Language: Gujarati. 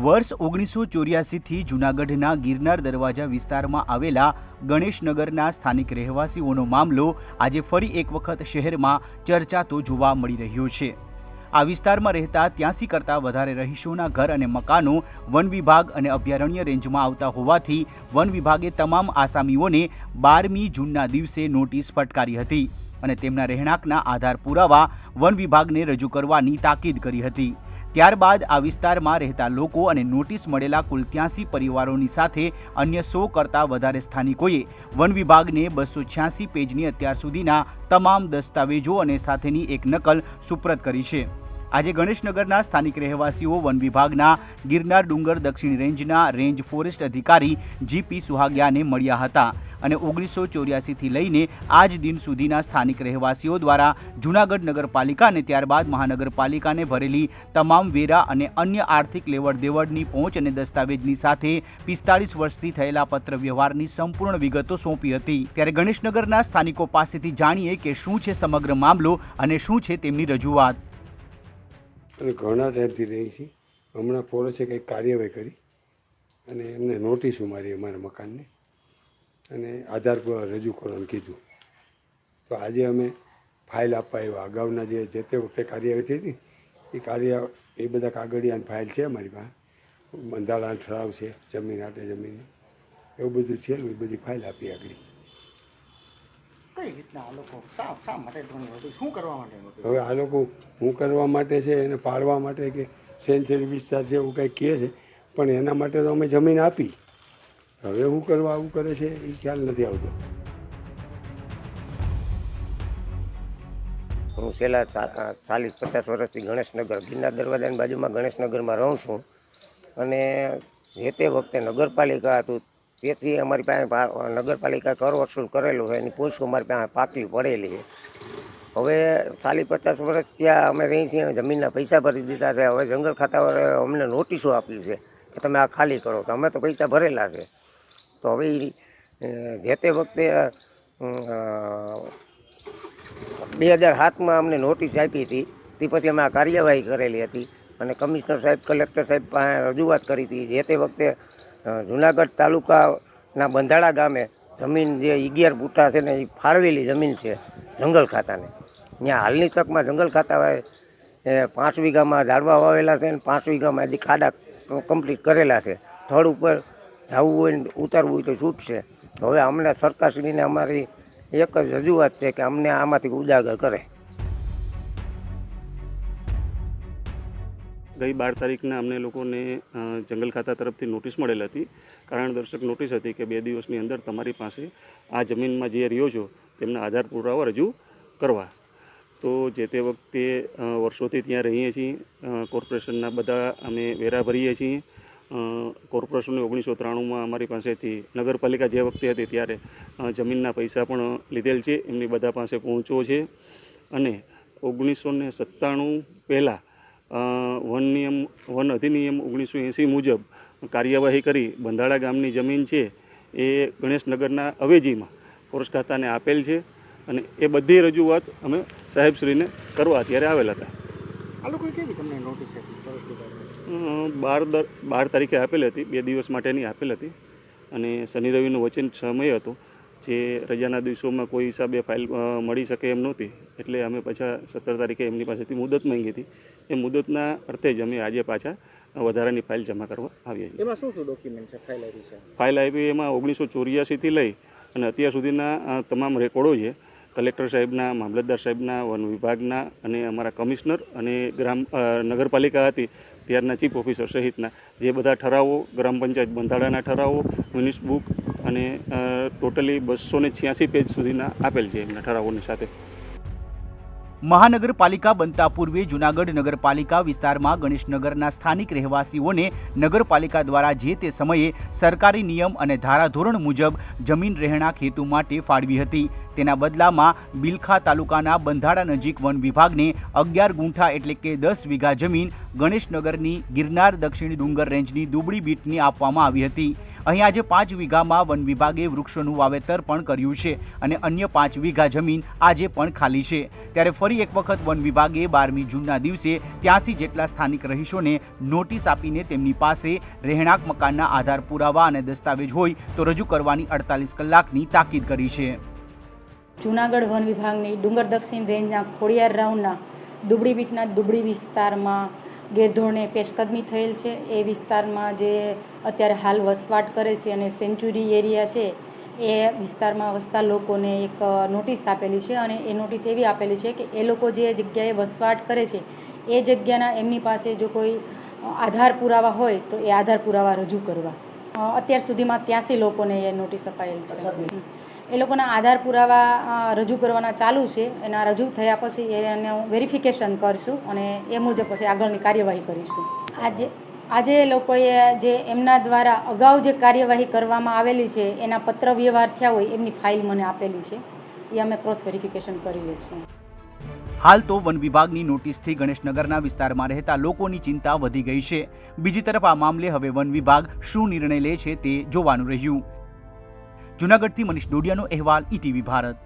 વર્ષ 1984થી જૂનાગઢના ગિરનાર દરવાજા વિસ્તારમાં આવેલા ગણેશનગરના સ્થાનિક રહેવાસીઓનો મામલો આજે ફરી એક વખત શહેરમાં ચર્ચાતો જોવા મળી રહ્યો છે। આ વિસ્તારમાં રહેતા 83 કરતાં વધારે રહીશોના ઘર અને મકાનો વન વિભાગ અને અભયારણ્ય રેન્જમાં આવતા હોવાથી વન વિભાગે તમામ આસામીઓને 12મી જૂનના દિવસે નોટિસ ફટકારી હતી અને તેમના રહેણાંકના આધાર પુરાવા વન વિભાગને રજૂ કરવાની તાકીદ કરી હતી। ત્યારબાદ આ વિસ્તારમાં રહેતા લોકો અને નોટિસ મળેલા કુલ 83 પરિવારોની સાથે અન્ય 100 કરતાં વધારે સ્થાનિકોએ વન વિભાગને 286 પેજની અત્યાર સુધીના તમામ દસ્તાવેજો અને સાથેની એક નકલ સુપ્રત કરી છે। આજે ગણેશનગરના સ્થાનિક રહેવાસીઓ વન વિભાગના ગિરનાર ડુંગર દક્ષિણ રેન્જના રેન્જ ફોરેસ્ટ અધિકારી જીપી સુહાગિયાને મળ્યા હતા અને 1984થી લઈને આજ દિન સુધીના સ્થાનિક રહેવાસીઓ દ્વારા જૂનાગઢ નગરપાલિકા અને ત્યારબાદ મહાનગરપાલિકાને ભરેલી તમામ વેરા અને અન્ય આર્થિક લેવડ દેવડની પહોંચ અને દસ્તાવેજની સાથે 45 વર્ષથી થયેલા પત્ર વ્યવહારની સંપૂર્ણ વિગતો સોંપી હતી। ત્યારે ગણેશનગરના સ્થાનિકો પાસેથી જાણીએ કે શું છે સમગ્ર મામલો અને શું છે તેમની રજૂઆત। અને ઘણા ટાઈમથી રહી છે। હમણાં ફોરેસ્ટે કંઈક કાર્યવાહી કરી અને એમને નોટિસો મારી અમારા મકાનને અને આધાર પુરાવા રજૂ કરવાનું કીધું। તો આજે અમે ફાઇલ આપવા આવ્યા। અગાઉના જે તે વખતે કાર્યવાહી થઈ હતી એ બધા કાગળિયા ફાઇલ છે અમારી પાસે। બંધારણ ઠરાવ છે, જમીન આટે જમીન એવું બધું છે। એ બધી ફાઇલ આપી આગળ। કઈ રીતના આ લોકો શા માટે શું કરવા માટે? હવે આ લોકો શું કરવા માટે છે એને પાડવા માટે કે સેન્ચુરી વિસ્તાર છે એવું કંઈક કહે છે, પણ એના માટે તો અમે જમીન આપી। હવે શું કરવા આવું કરે છે એ ખ્યાલ નથી આવતો। હું છેલ્લા 40-50 વર્ષથી ગણેશનગર ગિરનાર દરવાજાની બાજુમાં ગણેશનગરમાં રહું છું અને જે તે વખતે નગરપાલિકા હતું તેથી અમારી પાસે નગરપાલિકા કર વસૂલ કરેલું છે એની પોસ્ટ અમારી પાસે પાકી પડેલી છે। હવે 40-50 વર્ષ ત્યાં અમે રહી છીએ, જમીનના પૈસા ભરી દીધા છે। હવે જંગલ ખાતાવાળાએ અમને નોટિસો આપી છે કે તમે આ ખાલી કરો, તો અમે તો પૈસા ભરેલા છે। તો હવે જે તે વખતે 2007માં અમને નોટિસ આપી હતી, તે પછી અમે આ કાર્યવાહી કરેલી હતી અને કમિશનર સાહેબ, કલેક્ટર સાહેબ પાસે રજૂઆત કરી હતી। જે તે વખતે જૂનાગઢ તાલુકાના બંધાળા ગામે જમીન જે 11 ગુંઠા છે ને એ ફાળવેલી જમીન છે જંગલ ખાતાને। ત્યાં હાલની તકમાં જંગલ ખાતાએ 5 વીઘામાં ઝાડવા વાવેલા છે અને 5 વીઘામાં હજી ખાડા કમ્પ્લીટ કરેલા છે। થડ ઉપર જવું હોય ને ઉતારવું હોય તો છૂટ છે। હવે અમને સરકારશ્રીને અમારી એક જ રજૂઆત છે કે અમને આમાંથી ઉજાગર કરે। ગઈ 12 તારીખના અમને લોકોને જંગલ ખાતા તરફથી નોટિસ મળેલ હતી। કારણદર્શક નોટિસ હતી કે 2 દિવસની અંદર તમારી પાસે આ જમીનમાં જે રહ્યો છો તેમના આધાર પુરાવા રજૂ કરવા। તો જે તે વખતે વર્ષોથી ત્યાં રહીએ છીએ। કોર્પોરેશનના બધા અમે વેરા ભરીએ છીએ। કોર્પોરેશનને 1993માં અમારી પાસેથી નગરપાલિકા જે વખતે હતી ત્યારે જમીનના પૈસા પણ લીધેલ છે, એમની બધા પાસે પહોંચવો છે અને 1997 પહેલાં વન અધિનિયમ 1980 મુજબ કાર્યવાહી કરી બંધાળા ગામની જમીન છે એ ગણેશનગરના અવેજીમાં ફોરેસ્ટ ખાતાને આપેલ છે અને એ બધી રજૂઆત અમે સાહેબશ્રીને કરવા અત્યારે આવેલા હતા। આ લોકોએ કેવી તમને નોટિસ આપી? 12 તારીખે આપેલ હતી, 2 દિવસ માટેની આપેલ હતી અને શનિ રવિનો વચન સમય હતો જે રજાના દિવસોમાં કોઈ હિસાબે ફાઇલ મળી શકે એમ નહોતી, એટલે અમે પાછા 17 તારીખે એમની પાસેથી મુદત માંગી હતી। એ મુદતના અર્થે જ અમે આજે પાછા વધારાની ફાઇલ જમા કરવા આવ્યા છીએ। એમાં શું ડોક્યુમેન્ટ છે ફાઇલ આવી છે? ફાઇલ આવી એમાં 1984થી લઈ અને અત્યાર સુધીના તમામ રેકોર્ડો છે। કલેક્ટર સાહેબના, મામલતદાર સાહેબના, વન વિભાગના અને અમારા કમિશનર અને નગરપાલિકા હતી ત્યારના ચીફ ઓફિસર સહિતના જે બધા ઠરાવો, ગ્રામ પંચાયત બંધારણના ઠરાવો, મ્યુનિસ બુક અને ટોટલી 286 પેજ સુધીના આપેલ છે એમના ઠરાવોની સાથે। મહાનગરપાલિકા બનતા પૂર્વે જૂનાગઢ નગરપાલિકા વિસ્તારમાં ગણેશનગરના સ્થાનિક રહેવાસીઓને નગરપાલિકા દ્વારા જે તે સમયે સરકારી નિયમ અને ધારાધોરણ મુજબ જમીન રહેણાંક હેતુ માટે ફાળવી હતી। તેના બદલામાં બિલખા તાલુકાના બંધાડા નજીક વન વિભાગને 11 ગુંઠા એટલે કે 10 વીઘા જમીન ગણેશનગરની ગિરનાર દક્ષિણ ડુંગર રેન્જની દુબળી બીટની આપવામાં આવી હતી. અહીં આજે 5 વીઘામાં વન વિભાગે વૃક્ષોનું વાવેતર પણ કર્યું છે અને અન્ય 5 વીઘા જમીન આજે પણ ખાલી છે. ત્યારે ફરી એક વખત વન વિભાગે 12મી જૂનના દિવસે 83 જેટલા સ્થાનિક રહીશોને નોટિસ આપીને તેમની પાસે રહેણાંક મકાનના આધાર પુરાવા અને દસ્તાવેજ હોય તો રજૂ કરવાની 48 કલાકની તાકીદ કરી છે. જૂનાગઢ વન વિભાગની ડુંગર દક્ષિણ રેન્જના ખોડિયાર રાઉન્ડના દુબળી બીટના દુબળી વિસ્તારમાં ગેરધોરણે પેશકદમી થયેલ છે. એ વિસ્તારમાં જે અત્યારે હાલ વસવાટ કરે છે અને સેન્ચુરી એરિયા છે એ વિસ્તારમાં વસતા લોકોને એક નોટિસ આપેલી છે અને એ નોટિસ એવી આપેલી છે કે એ લોકો જે જગ્યાએ વસવાટ કરે છે એ જગ્યાના એમની પાસે જો કોઈ આધાર પુરાવા હોય તો એ આધાર પુરાવા રજૂ કરવા. અત્યાર સુધીમાં 83 લોકોને એ નોટિસ અપાયેલ છે. એ લોકોના આધાર પુરાવા રજૂ કરવાના ચાલુ છે. એના રજૂ થયા પછી એનું વેરિફિકેશન કરશું અને એ મુજબ પછી આગળની કાર્યવાહી કરીશું. આજે એ લોકોએ જે એમના દ્વારા અગાઉ જે કાર્યવાહી કરવામાં આવેલી છે એના પત્ર વ્યવહાર થયા હોય એમની ફાઇલ મને આપેલી છે. એ અમે ક્રોસ વેરિફિકેશન કરી લઈશું. હાલ તો વન વિભાગની નોટિસથી ગણેશનગરના વિસ્તારમાં રહેતા લોકોની ચિંતા વધી ગઈ છે. બીજી તરફ આ મામલે હવે વન વિભાગ શું નિર્ણય લે છે તે જોવાનું રહ્યું. જૂનાગઢથી મનીષ ડોડિયાનો અહેવાલ, ETV ભારત.